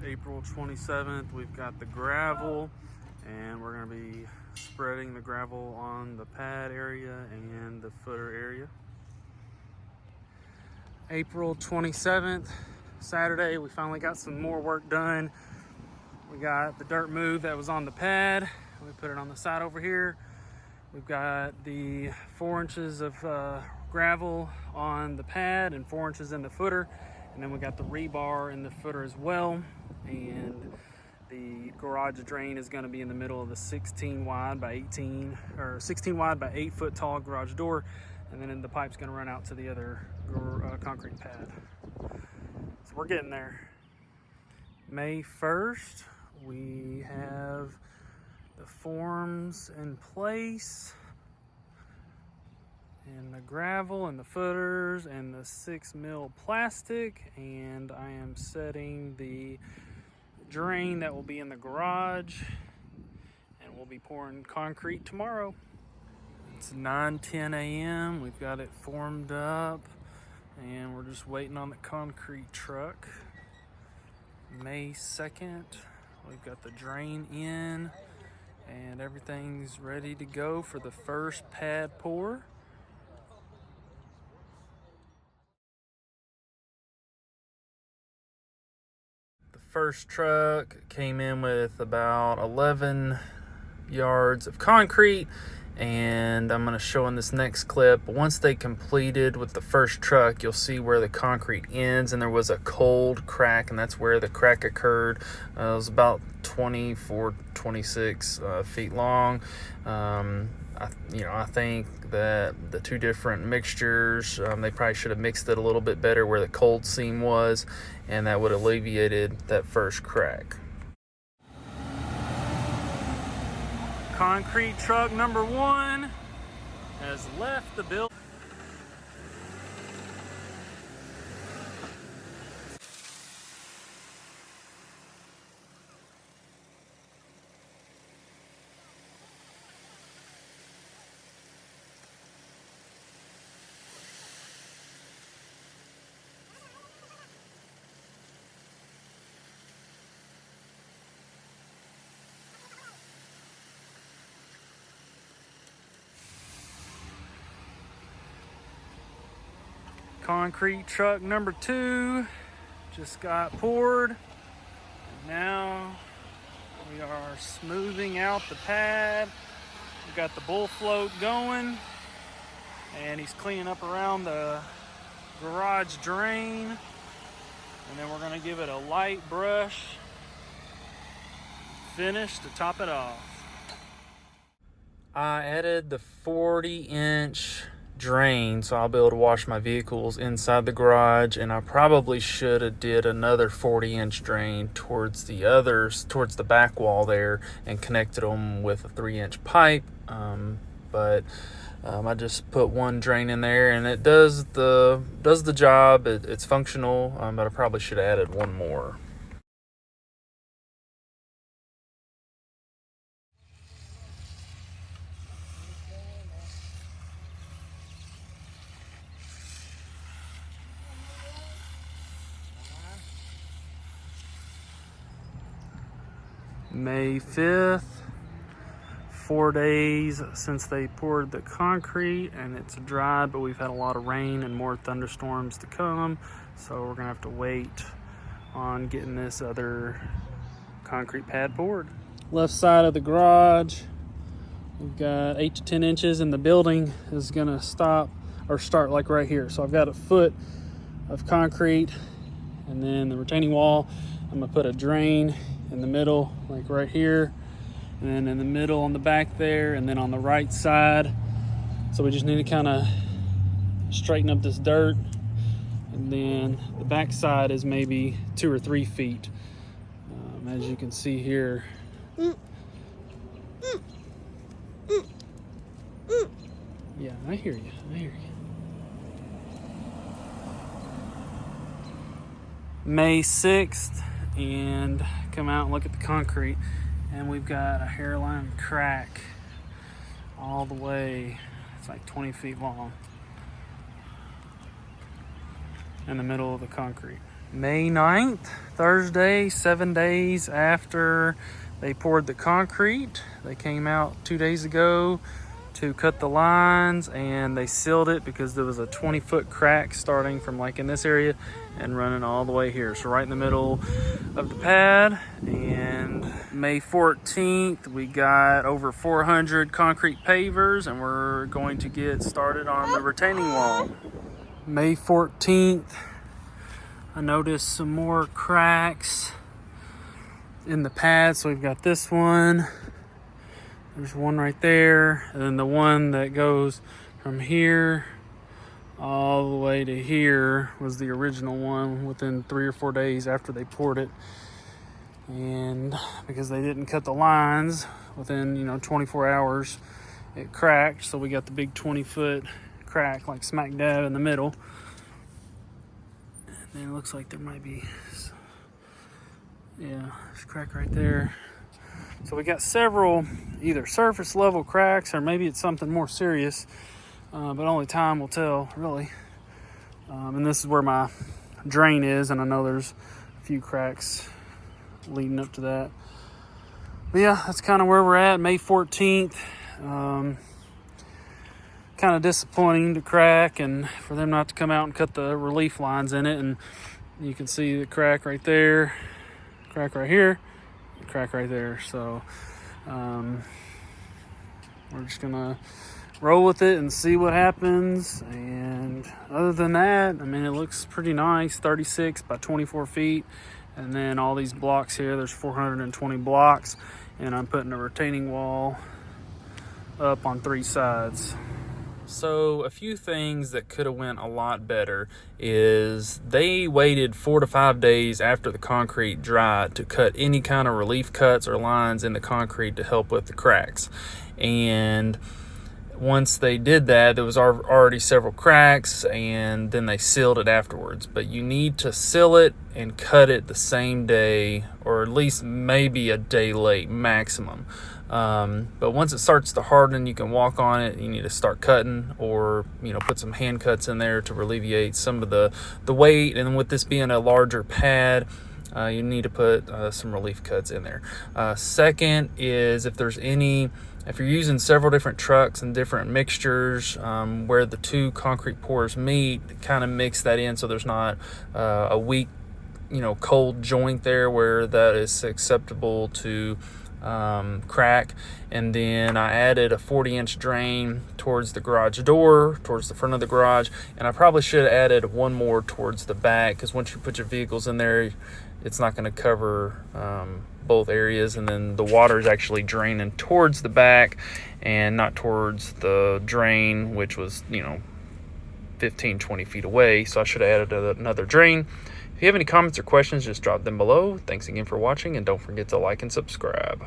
April 27th, we've got the gravel, and we're going to be spreading the gravel on the pad area and the footer area. April 27th, Saturday, we finally got some more work done. We got the dirt moved that was on the pad. We put it on the side over here. We've got the 4 inches of gravel on the pad and 4 inches in the footer. And then we got the rebar in the footer as well. And the garage drain is going to be in the middle of the 16 wide by 18, or 16 wide by 8 foot tall garage door. And then the pipe's going to run out to the other concrete pad. So we're getting there. May 1st, we have the forms in place, and the gravel and the footers and the 6 mil plastic, and I am setting the drain that will be in the garage, and we'll be pouring concrete tomorrow. It's 9:10 a.m. We've got it formed up, and we're just waiting on the concrete truck. May 2nd, we've got the drain in, and everything's ready to go for the first pad pour. The first truck came in with about 11 yards of concrete, and I'm going to show in this next clip. Once they completed with the first truck, you'll see where the concrete ends, and there was a cold crack, and that's where the crack occurred. It was about 24, 26 feet long. I think that the two different mixtures, they probably should have mixed it a little bit better where the cold seam was, and that would have alleviated that first crack. Concrete truck number 1 has left the building. Concrete truck number 2 just got poured, and now we are smoothing out the pad. We've got the bull float going, and he's cleaning up around the garage drain, and then we're going to give it a light brush finish to top it off. I added the 40-inch drain, so I'll be able to wash my vehicles inside the garage, and I probably should have did another 40-inch drain towards the back wall there and connected them with a 3-inch pipe, but I just put one drain in there, and it does the job. It's functional, but I probably should have added one more. May 5th, 4 days since they poured the concrete, and it's dried, but we've had a lot of rain and more thunderstorms to come, so we're gonna have to wait on getting this other concrete pad poured. Left side of the garage, we've got 8 to 10 inches, and the building is gonna start like right here. So I've got a foot of concrete, and then the retaining wall, I'm gonna put a drain in the middle, like right here, and then in the middle on the back there, and then on the right side. So we just need to kind of straighten up this dirt, and then the back side is maybe 2 or 3 feet, as you can see here. Yeah, I hear you. May 6th, and come out and look at the concrete, and we've got a hairline crack all the way. It's like 20 feet long in the middle of the concrete. May 9th, Thursday, 7 days after they poured the concrete. They came out 2 days ago to cut the lines, and they sealed it because there was a 20-foot crack starting from like in this area and running all the way here. So right in the middle of the pad. And May 14th, we got over 400 concrete pavers, and we're going to get started on the retaining wall. May 14th, I noticed some more cracks in the pad. So we've got this one. There's one right there. And then the one that goes from here all the way to here was the original one within 3 or 4 days after they poured it. And because they didn't cut the lines within, 24 hours, it cracked. So we got the big 20-foot crack like smack dab in the middle. And it looks like there might be, there's a crack right there. So we got several either surface level cracks or maybe it's something more serious, but only time will tell, really. And this is where my drain is, and I know there's a few cracks leading up to that. But yeah, that's kind of where we're at. May 14th. Kind of disappointing to crack and for them not to come out and cut the relief lines in it. And you can see the crack right there, crack right here, crack right there. So we're just gonna roll with it and see what happens. And other than that, I mean, it looks pretty nice. 36 by 24 feet. And then all these blocks here, there's 420 blocks, and I'm putting a retaining wall up on 3 sides. So a few things that could have went a lot better is they waited 4 to 5 days after the concrete dried to cut any kind of relief cuts or lines in the concrete to help with the cracks. And once they did that, there was already several cracks, and then they sealed it afterwards. But you need to seal it and cut it the same day, or at least maybe a day late maximum. But once it starts to harden, you can walk on it. You need to start cutting, or put some hand cuts in there to alleviate some of the weight. And with this being a larger pad, you need to put some relief cuts in there. Second is if you're using several different trucks and different mixtures, where the 2 concrete pours meet, kind of mix that in so there's not a weak, cold joint there where that is susceptible to crack. And then I added a 40-inch drain towards the garage door, towards the front of the garage, and I probably should have added one more towards the back, because once you put your vehicles in there, it's not going to cover both areas, and then the water is actually draining towards the back and not towards the drain, which was 15-20 feet away. So I should have added another drain. If you have any comments or questions, just drop them below. Thanks again for watching, and don't forget to like and subscribe.